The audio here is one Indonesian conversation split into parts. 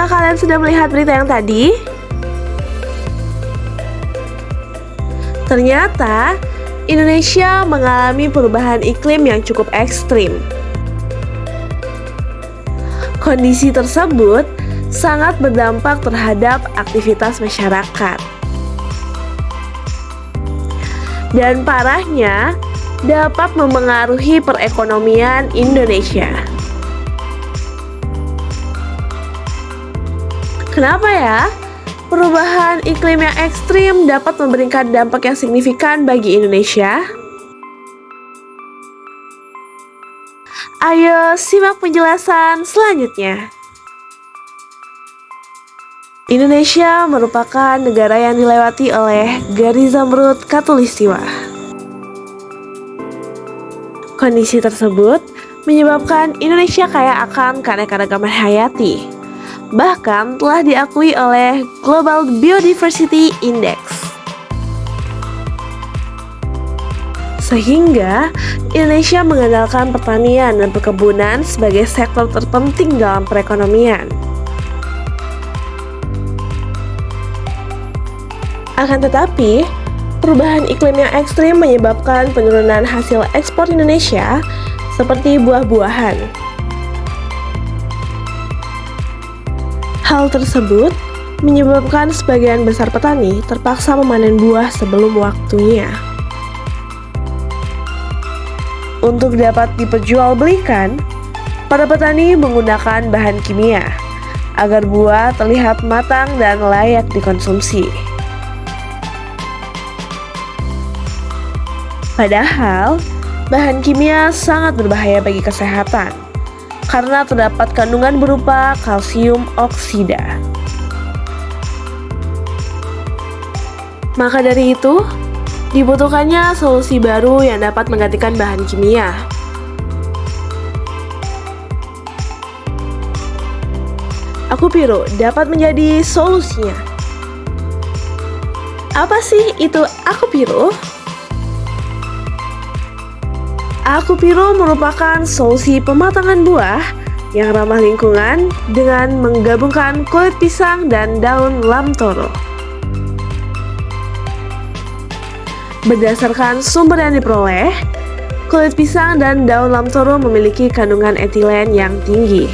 Apakah kalian sudah melihat berita yang tadi? Ternyata, Indonesia mengalami perubahan iklim yang cukup ekstrim. Kondisi tersebut sangat berdampak terhadap aktivitas masyarakat. Dan parahnya, dapat memengaruhi perekonomian Indonesia. Kenapa ya? Perubahan iklim yang ekstrim dapat memberikan dampak yang signifikan bagi Indonesia. Ayo simak penjelasan selanjutnya. Indonesia merupakan negara yang dilewati oleh garis zamrud khatulistiwa. Kondisi tersebut menyebabkan Indonesia kaya akan keanekaragaman hayati. Bahkan telah diakui oleh Global Biodiversity Index. Sehingga Indonesia mengandalkan pertanian dan perkebunan sebagai sektor terpenting dalam perekonomian. Akan tetapi, perubahan iklim yang ekstrim menyebabkan penurunan hasil ekspor Indonesia seperti buah-buahan. Hal tersebut menyebabkan sebagian besar petani terpaksa memanen buah sebelum waktunya. Untuk dapat diperjualbelikan, para petani menggunakan bahan kimia agar buah terlihat matang dan layak dikonsumsi. Padahal, bahan kimia sangat berbahaya bagi kesehatan karena terdapat kandungan berupa kalsium oksida. Maka dari itu, dibutuhkannya solusi baru yang dapat menggantikan bahan kimia. Akupiro dapat menjadi solusinya. Apa sih itu Akupiro? Akupiro merupakan solusi pematangan buah yang ramah lingkungan dengan menggabungkan kulit pisang dan daun lamtoro. Berdasarkan sumber yang diperoleh, kulit pisang dan daun lamtoro memiliki kandungan etilen yang tinggi.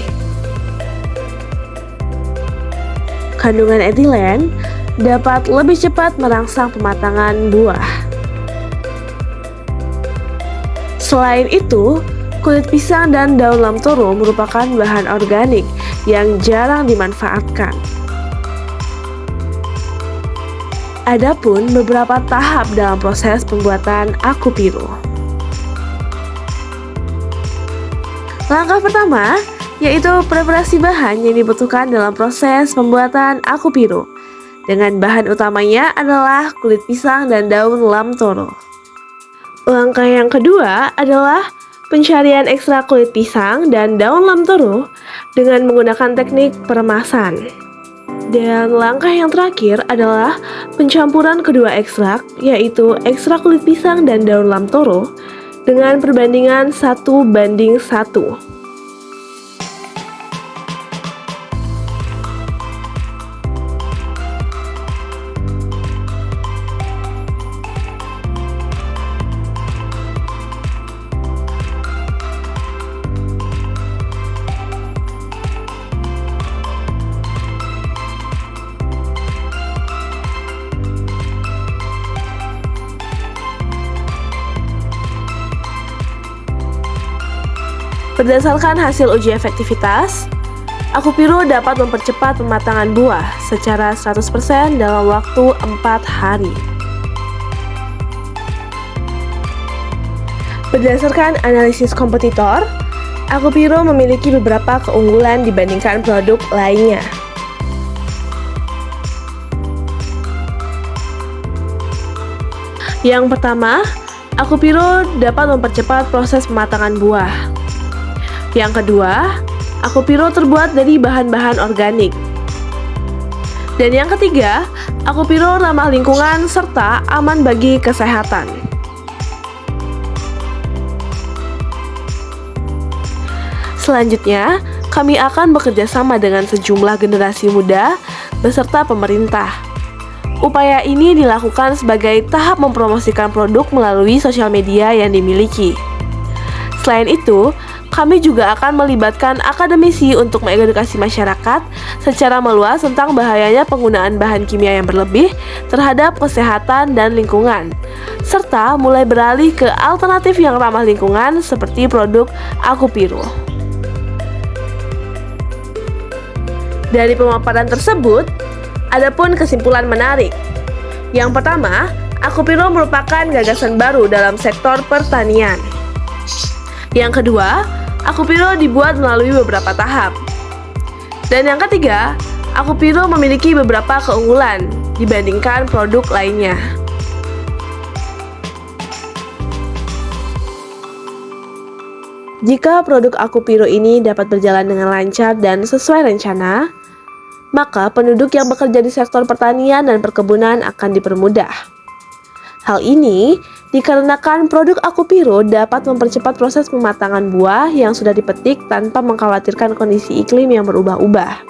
Kandungan etilen dapat lebih cepat merangsang pematangan buah. Selain itu, kulit pisang dan daun lamtoro merupakan bahan organik yang jarang dimanfaatkan. Adapun beberapa tahap dalam proses pembuatan Akupiro. Langkah pertama yaitu preparasi bahan yang dibutuhkan dalam proses pembuatan Akupiro. Dengan bahan utamanya adalah kulit pisang dan daun lamtoro. Langkah yang kedua adalah pencarian ekstrak kulit pisang dan daun lamtoro dengan menggunakan teknik peremasan. Dan langkah yang terakhir adalah pencampuran kedua ekstrak, yaitu ekstrak kulit pisang dan daun lamtoro dengan perbandingan 1:1. Berdasarkan hasil uji efektivitas, Akupiro dapat mempercepat pematangan buah secara 100% dalam waktu 4 hari. Berdasarkan analisis kompetitor, Akupiro memiliki beberapa keunggulan dibandingkan produk lainnya. Yang pertama, Akupiro dapat mempercepat proses pematangan buah. Yang kedua, Akupiro terbuat dari bahan-bahan organik. Dan yang ketiga, Akupiro ramah lingkungan serta aman bagi kesehatan. Selanjutnya, kami akan bekerja sama dengan sejumlah generasi muda beserta pemerintah. Upaya ini dilakukan sebagai tahap mempromosikan produk melalui sosial media yang dimiliki. Selain itu, kami juga akan melibatkan akademisi untuk mengedukasi masyarakat secara meluas tentang bahayanya penggunaan bahan kimia yang berlebih terhadap kesehatan dan lingkungan, serta mulai beralih ke alternatif yang ramah lingkungan seperti produk Aku Piro. Dari pemaparan tersebut, adapun kesimpulan menarik. Yang pertama, Aku Piro merupakan gagasan baru dalam sektor pertanian. Yang kedua, Aku Piro dibuat melalui beberapa tahap. Dan yang ketiga, Aku Piro memiliki beberapa keunggulan dibandingkan produk lainnya. Jika produk Aku Piro ini dapat berjalan dengan lancar dan sesuai rencana, maka penduduk yang bekerja di sektor pertanian dan perkebunan akan dipermudah. Hal ini dikarenakan produk Aku Piro dapat mempercepat proses pematangan buah yang sudah dipetik tanpa mengkhawatirkan kondisi iklim yang berubah-ubah.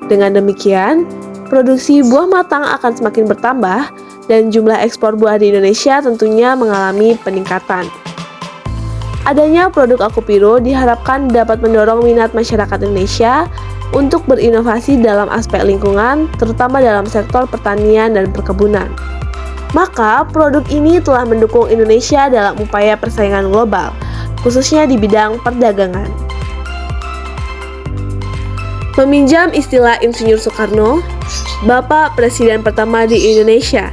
Dengan demikian, produksi buah matang akan semakin bertambah dan jumlah ekspor buah di Indonesia tentunya mengalami peningkatan. Adanya produk Aku Piro diharapkan dapat mendorong minat masyarakat Indonesia untuk berinovasi dalam aspek lingkungan, terutama dalam sektor pertanian dan perkebunan. Maka, produk ini telah mendukung Indonesia dalam upaya persaingan global, khususnya di bidang perdagangan. Meminjam istilah Insinyur Soekarno, Bapak Presiden pertama di Indonesia,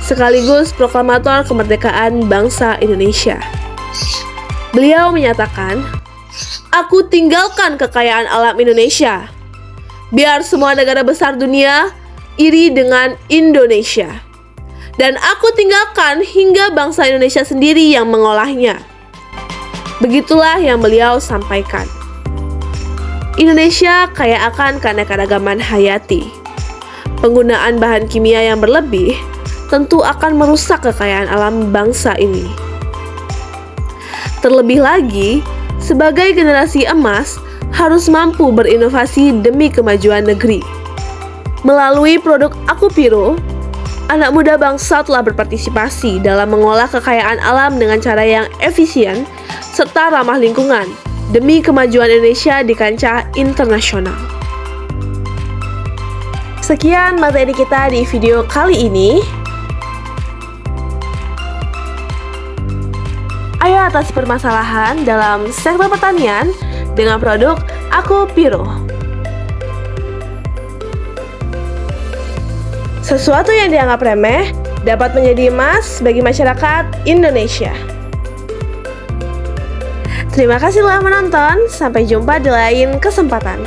sekaligus proklamator kemerdekaan bangsa Indonesia. Beliau menyatakan, "Aku tinggalkan kekayaan alam Indonesia. Biar semua negara besar dunia iri dengan Indonesia. Dan aku tinggalkan hingga bangsa Indonesia sendiri yang mengolahnya." Begitulah yang beliau sampaikan. Indonesia kaya akan keanekaragaman hayati. Penggunaan bahan kimia yang berlebih tentu akan merusak kekayaan alam bangsa ini. Terlebih lagi, sebagai generasi emas harus mampu berinovasi demi kemajuan negeri. Melalui produk Aku Piro, anak muda bangsa telah berpartisipasi dalam mengolah kekayaan alam dengan cara yang efisien serta ramah lingkungan demi kemajuan Indonesia di kancah internasional. Sekian materi kita di video kali ini. Ayo atasi permasalahan dalam sektor pertanian dengan produk Aku Piro. Sesuatu yang dianggap remeh dapat menjadi emas bagi masyarakat Indonesia. Terima kasih telah menonton, sampai jumpa di lain kesempatan.